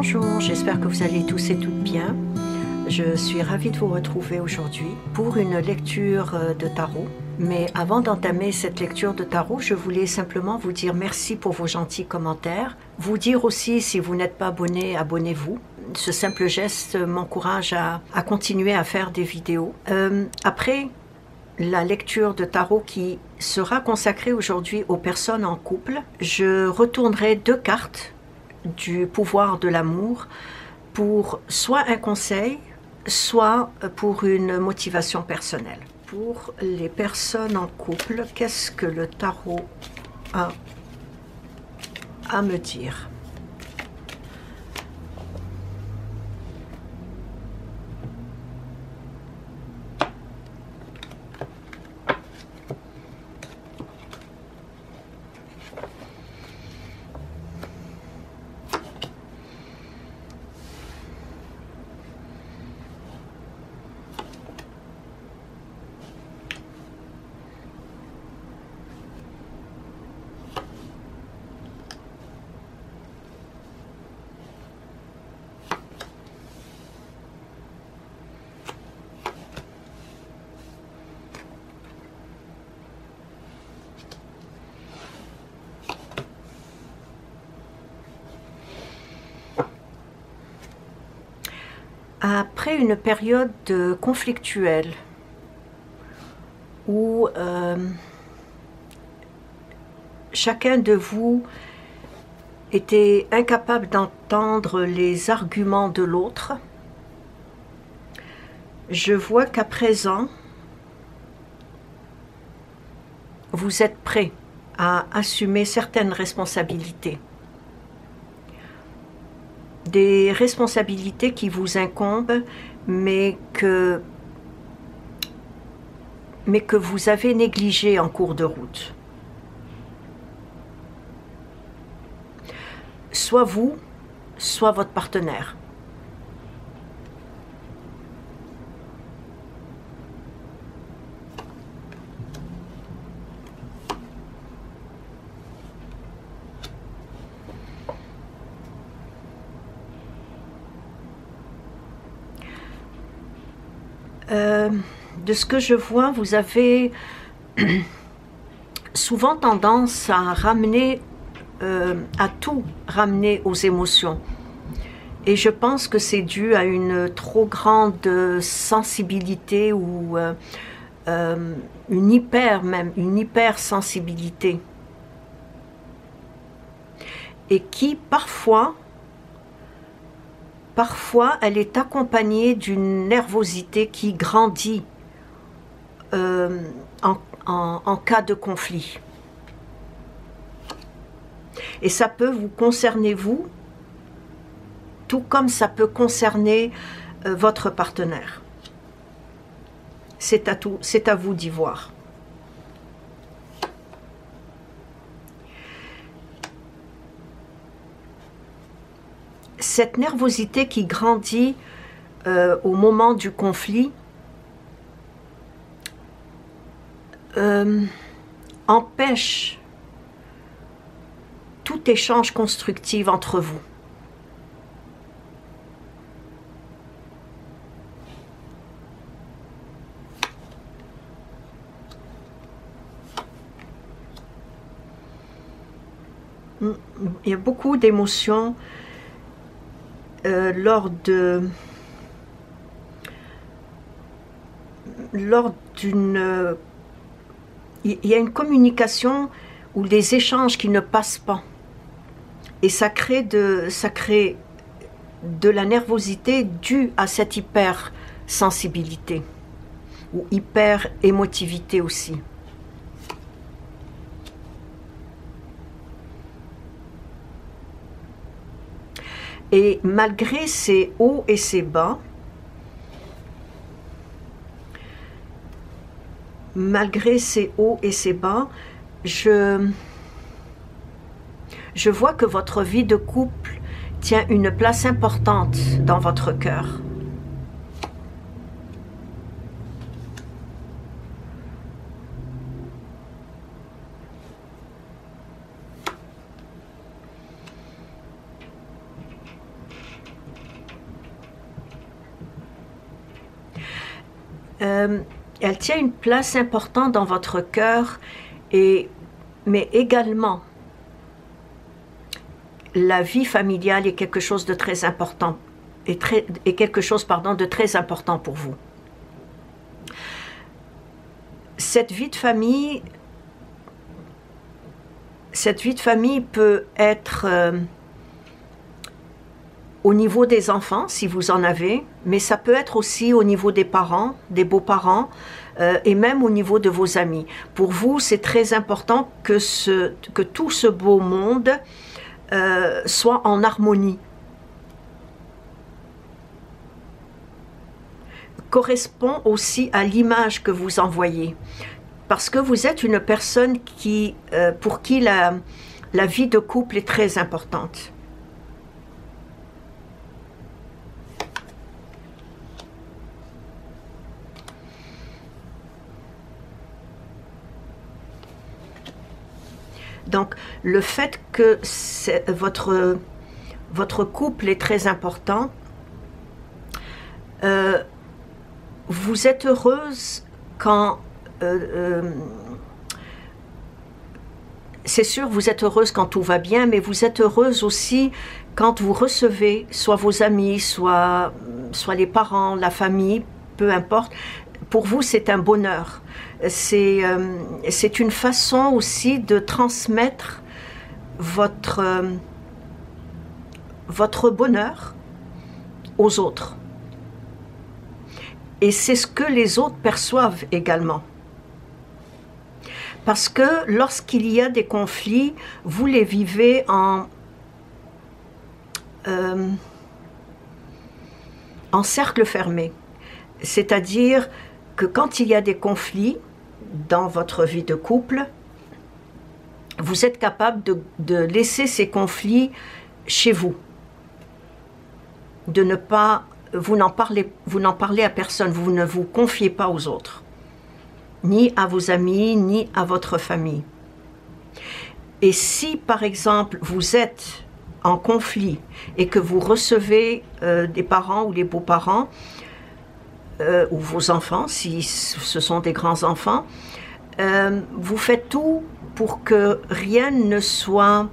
Bonjour, j'espère que vous allez tous et toutes bien. Je suis ravie de vous retrouver aujourd'hui pour une lecture de tarot. Mais avant d'entamer cette lecture de tarot, je voulais simplement vous dire merci pour vos gentils commentaires. Vous dire aussi, si vous n'êtes pas abonné, abonnez-vous. Ce simple geste m'encourage à continuer à faire des vidéos. Après la lecture de tarot qui sera consacrée aujourd'hui aux personnes en couple, je retournerai 2 cartes du pouvoir de l'amour pour soit un conseil, soit pour une motivation personnelle. Pour les personnes en couple, qu'est-ce que le tarot a à me dire? Après une période conflictuelle où chacun de vous était incapable d'entendre les arguments de l'autre, je vois qu'à présent, vous êtes prêt à assumer certaines responsabilités. Des responsabilités qui vous incombent, mais que vous avez négligées en cours de route. Soit vous, soit votre partenaire. De ce que je vois, vous avez souvent tendance à ramener, à tout ramener aux émotions. Et je pense que c'est dû à une trop grande sensibilité ou une hypersensibilité. Et qui parfois elle est accompagnée d'une nervosité qui grandit en cas de conflit. Et ça peut vous concerner vous, tout comme ça peut concerner votre partenaire. C'est à vous d'y voir. Cette nervosité qui grandit au moment du conflit empêche tout échange constructif entre vous. Il y a beaucoup d'émotions lors d'une... il y a une communication ou des échanges qui ne passent pas. Et ça crée de la nervosité due à cette hypersensibilité ou hyper-émotivité aussi. Et malgré ces hauts et ces bas, je vois que votre vie de couple tient une place importante dans votre cœur. elle tient une place importante dans votre cœur, mais également la vie familiale est quelque chose de très important, est quelque chose, pardon, de très important pour vous. Cette vie de famille peut être au niveau des enfants, si vous en avez, mais ça peut être aussi au niveau des parents, des beaux-parents, et même au niveau de vos amis. Pour vous, c'est très important que tout ce beau monde soit en harmonie. Correspond aussi à l'image que vous envoyez. Parce que vous êtes une personne pour qui la vie de couple est très importante. Donc, le fait que votre couple est très important, vous êtes heureuse quand... c'est sûr, vous êtes heureuse quand tout va bien, mais vous êtes heureuse aussi quand vous recevez soit vos amis, soit les parents, la famille, peu importe. Pour vous, c'est un bonheur. C'est une façon aussi de transmettre votre bonheur aux autres. Et c'est ce que les autres perçoivent également. Parce que lorsqu'il y a des conflits, vous les vivez en cercle fermé. C'est-à-dire que quand il y a des conflits dans votre vie de couple, vous êtes capable de laisser ces conflits chez vous. De ne pas... Vous n'en parlez à personne, vous ne vous confiez pas aux autres. Ni à vos amis, ni à votre famille. Et si, par exemple, vous êtes en conflit et que vous recevez des parents ou des beaux-parents, ou vos enfants, si ce sont des grands-enfants, vous faites tout pour que rien ne soit...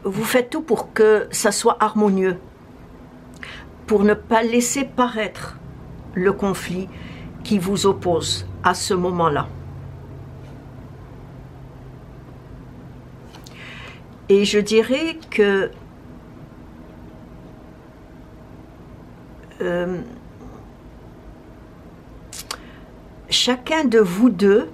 vous faites tout pour que ça soit harmonieux, pour ne pas laisser paraître le conflit qui vous oppose à ce moment-là. Et je dirais que chacun de vous deux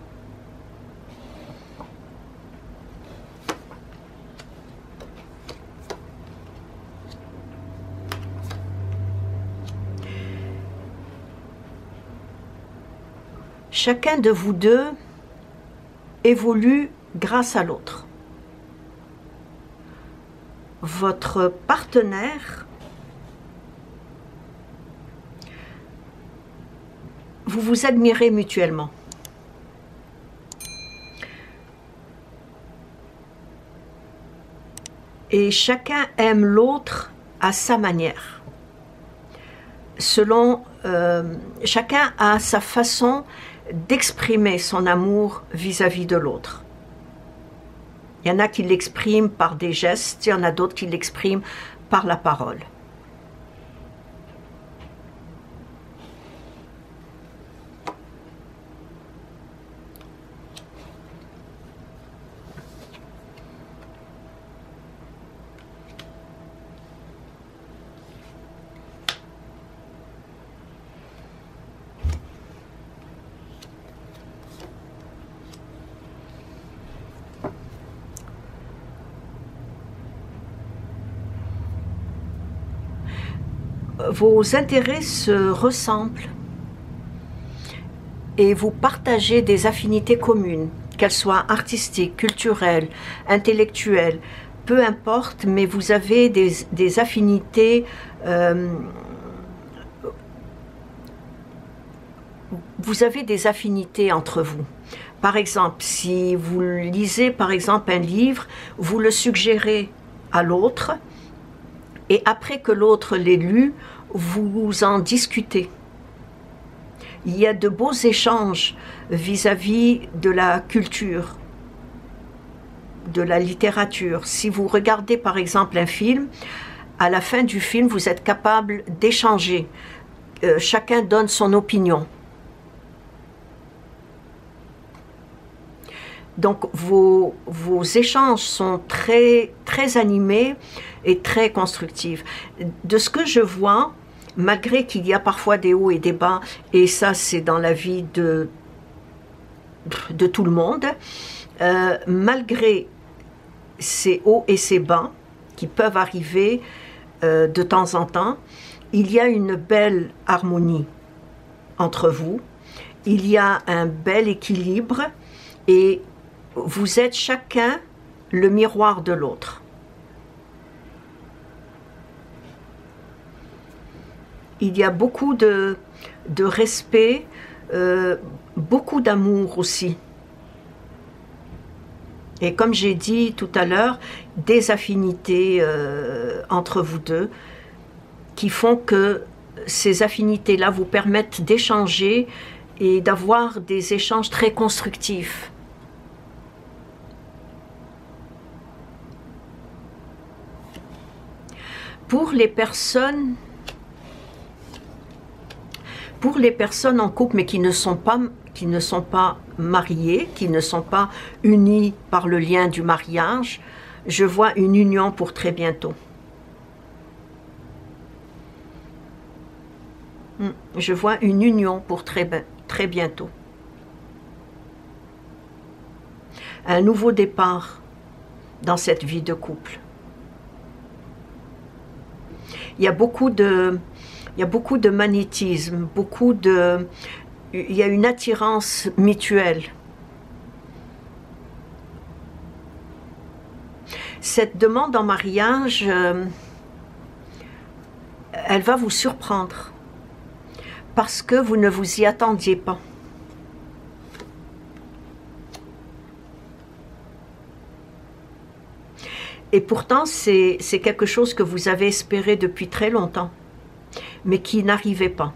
évolue grâce à l'autre. Votre partenaire, vous vous admirez mutuellement. Et chacun aime l'autre à sa manière. Chacun a sa façon d'exprimer son amour vis-à-vis de l'autre. Il y en a qui l'expriment par des gestes, il y en a d'autres qui l'expriment par la parole. Vos intérêts se ressemblent et vous partagez des affinités communes, qu'elles soient artistiques, culturelles, intellectuelles, peu importe, mais vous avez des affinités entre vous. Par exemple, si vous lisez par exemple un livre, vous le suggérez à l'autre et après que l'autre l'ait lu, vous en discutez. Il y a de beaux échanges vis-à-vis de la culture, de la littérature. Si vous regardez par exemple un film, à la fin du film, vous êtes capable d'échanger. Chacun donne son opinion. Donc vos échanges sont très animés et très constructifs. De ce que je vois, malgré qu'il y a parfois des hauts et des bas, et ça c'est dans la vie de tout le monde, malgré ces hauts et ces bas qui peuvent arriver de temps en temps, il y a une belle harmonie entre vous, il y a un bel équilibre et vous êtes chacun le miroir de l'autre. Il y a beaucoup de respect, beaucoup d'amour aussi. Et comme j'ai dit tout à l'heure, des affinités entre vous deux qui font que ces affinités-là vous permettent d'échanger et d'avoir des échanges très constructifs. Pour les personnes en couple mais qui ne sont pas mariées, qui ne sont pas unies par le lien du mariage, je vois une union pour très bientôt. Je vois une union pour très bientôt. Un nouveau départ dans cette vie de couple. Il y a beaucoup de magnétisme, il y a une attirance mutuelle. Cette demande en mariage, elle va vous surprendre parce que vous ne vous y attendiez pas. Et pourtant, c'est quelque chose que vous avez espéré depuis très longtemps, mais qui n'arrivait pas.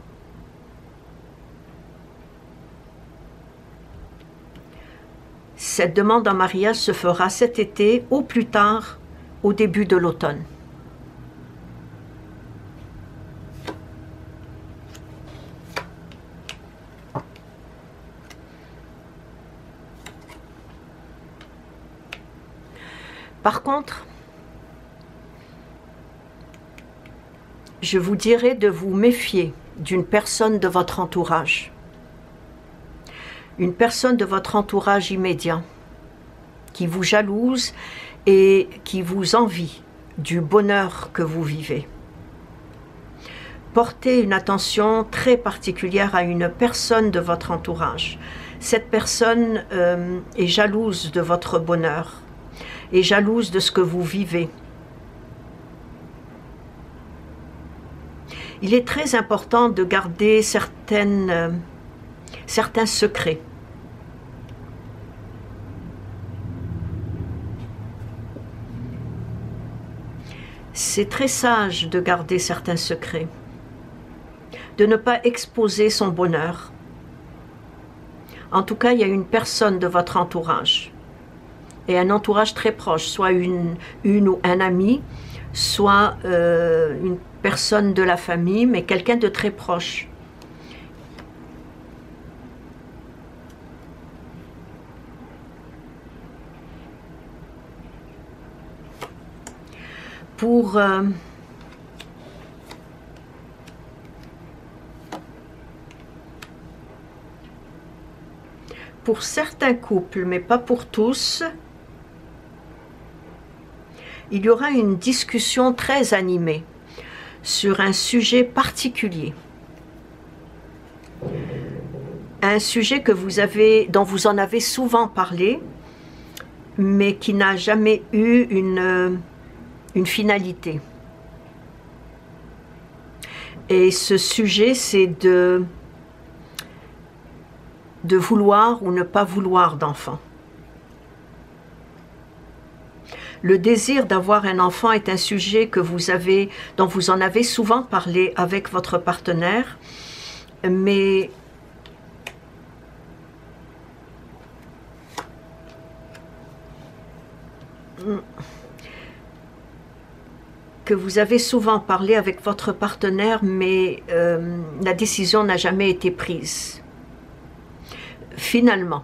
Cette demande en mariage se fera cet été, au plus tard, au début de l'automne. Par contre, je vous dirais de vous méfier d'une personne de votre entourage. Une personne de votre entourage immédiat qui vous jalouse et qui vous envie du bonheur que vous vivez. Portez une attention très particulière à une personne de votre entourage. Cette personne est jalouse de votre bonheur, est jalouse de ce que vous vivez. Il est très important de garder certains secrets. C'est très sage de garder certains secrets, de ne pas exposer son bonheur. En tout cas, il y a une personne de votre entourage, et un entourage très proche, soit une ou un ami, soit une personne de la famille, mais quelqu'un de très proche. Pour certains couples, mais pas pour tous, il y aura une discussion très animée sur un sujet particulier. Un sujet que dont vous en avez souvent parlé, mais qui n'a jamais eu une finalité. Et ce sujet, c'est de vouloir ou ne pas vouloir d'enfants. Le désir d'avoir un enfant est un sujet dont vous en avez souvent parlé avec votre partenaire, mais la décision n'a jamais été prise. Finalement,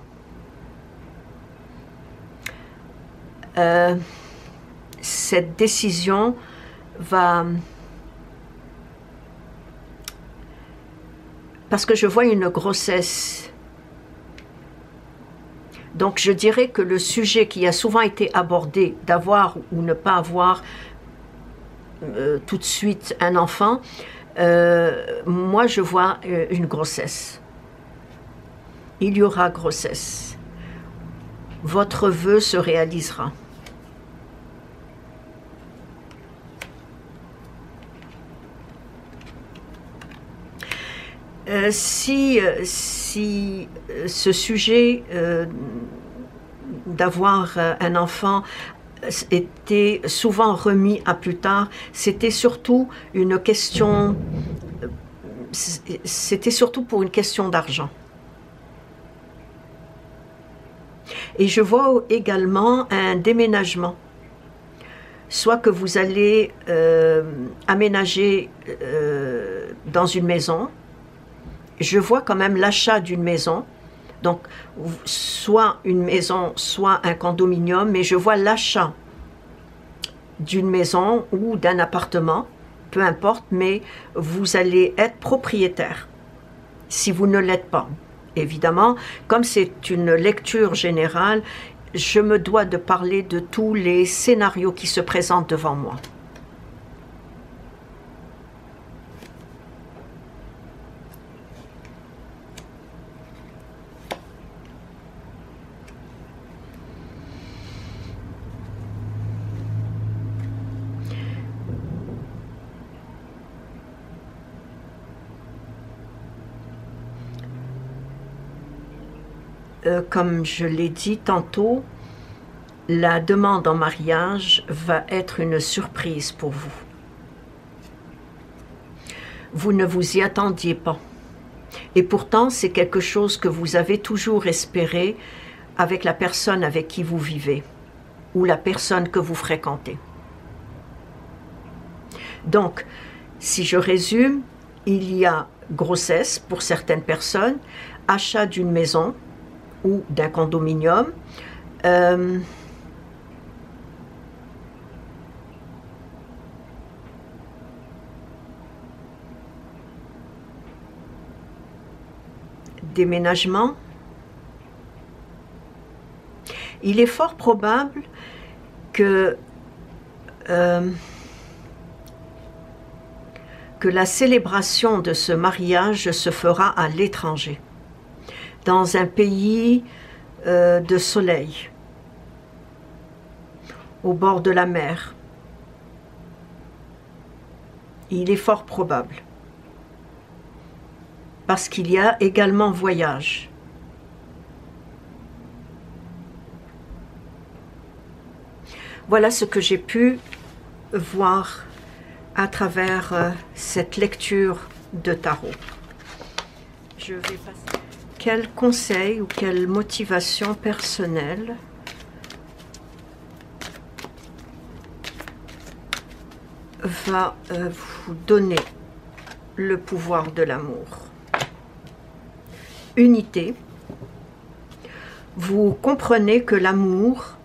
cette décision va... Parce que je vois une grossesse. Donc je dirais que le sujet qui a souvent été abordé, d'avoir ou ne pas avoir tout de suite un enfant, moi je vois une grossesse. Il y aura grossesse. Votre vœu se réalisera. Si ce sujet d'avoir un enfant était souvent remis à plus tard, c'était surtout pour une question d'argent. Et je vois également un déménagement. Soit que vous allez aménager dans une maison. Je vois quand même l'achat d'une maison. Donc, soit une maison, soit un condominium, mais je vois l'achat d'une maison ou d'un appartement, peu importe, mais vous allez être propriétaire si vous ne l'êtes pas. Évidemment, comme c'est une lecture générale, je me dois de parler de tous les scénarios qui se présentent devant moi. Comme je l'ai dit tantôt, la demande en mariage va être une surprise pour vous. Vous ne vous y attendiez pas. Et pourtant, c'est quelque chose que vous avez toujours espéré avec la personne avec qui vous vivez ou la personne que vous fréquentez. Donc, si je résume, il y a grossesse pour certaines personnes, achat d'une maison ou d'un condominium, déménagement. Il est fort probable que la célébration de ce mariage se fera à l'étranger, dans un pays de soleil, au bord de la mer. Il est fort probable, parce qu'il y a également voyage. Voilà ce que j'ai pu voir à travers cette lecture de tarot. Je vais passer. Quel conseil ou quelle motivation personnelle va vous donner le pouvoir de l'amour? Unité. Vous comprenez que l'amour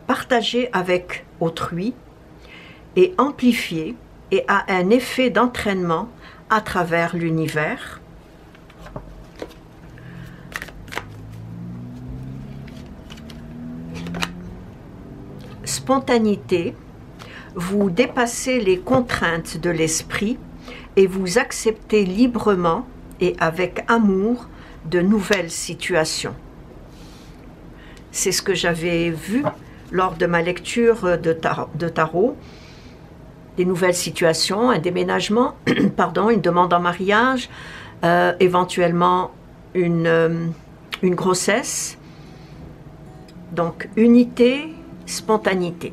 partagé avec autrui est amplifié et a un effet d'entraînement à travers l'univers. Spontanéité, vous dépassez les contraintes de l'esprit et vous acceptez librement et avec amour de nouvelles situations. C'est ce que j'avais vu lors de ma lecture de tarot. Des nouvelles situations, un déménagement, pardon, une demande en mariage, éventuellement une grossesse. Donc, unité, spontanéité.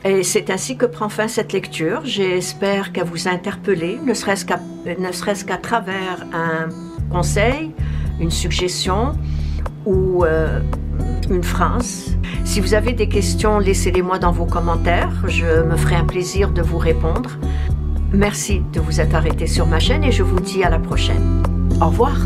Et c'est ainsi que prend fin cette lecture. J'espère qu'elle vous a interpellé, ne serait-ce qu'à travers un conseil, une suggestion ou une phrase. Si vous avez des questions, laissez-les-moi dans vos commentaires. Je me ferai un plaisir de vous répondre. Merci de vous être arrêté sur ma chaîne et je vous dis à la prochaine. Au revoir.